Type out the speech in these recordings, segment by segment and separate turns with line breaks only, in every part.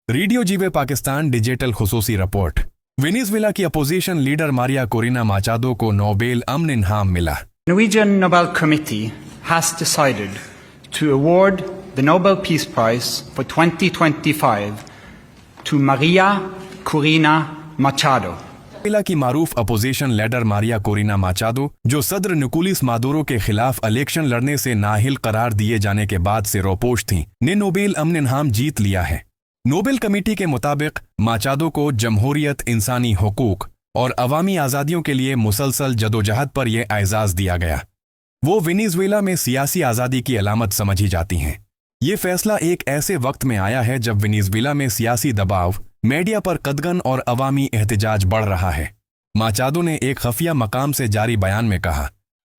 Radio जीवे Pakistan digital खुसूसी report. Venezuela की opposition leader Maria Corina माचादो को नोबेल अमन इनाम मिला।
Norwegian Nobel Committee has decided to award the Nobel Peace Prize for 2025 to Maria Corina Machado.
Venezuela की मारूफ opposition leader Maria Corina माचादो, जो सदर Nicolas Maduro के खिलाफ election लड़ने से नाहिल करार दिए जाने के बाद से रोपोश थीं, ने नोबेल अमन इनाम जीत लिया है। नोबेल कमेटी के मुताबिक माचादो को जमहूरियत, इंसानी हुकूक और अवामी आज़ादियों के लिए मुसलसल जदोजहद पर यह एजाज़ दिया गया। वो वेनेजुएला में सियासी आज़ादी की अलामत समझी जाती हैं। ये फैसला एक ऐसे वक्त में आया है जब वेनेजुएला में सियासी दबाव, मीडिया पर कदगन और अवामी एहतजाज बढ़ रहा है। माचादो ने एक खफिया मकाम से जारी बयान में कहा,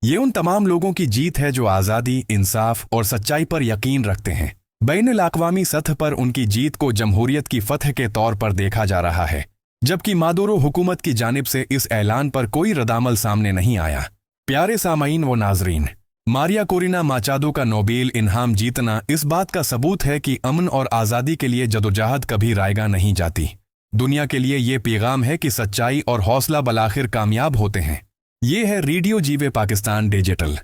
ये उन तमाम लोगों की जीत है जो आज़ादी, इंसाफ और सच्चाई पर यकीन रखते हैं। बैनुल-अक़वामी सतह पर उनकी जीत को जमहूरियत की फतह के तौर पर देखा जा रहा है, जबकि मादुरो हुकूमत की जानिब से इस ऐलान पर कोई रद्दअमल सामने नहीं आया। प्यारे सामाईन व नाजरीन, मारिया कोरिना माचादो का नोबेल इनाम जीतना इस बात का सबूत है कि अमन और आज़ादी के लिए जदोजहद कभी रायगा नहीं जाती। दुनिया के लिए ये पैगाम है कि सच्चाई और हौसला बलाखिर कामयाब होते हैं। ये है रेडियो जीवे पाकिस्तान डिजिटल।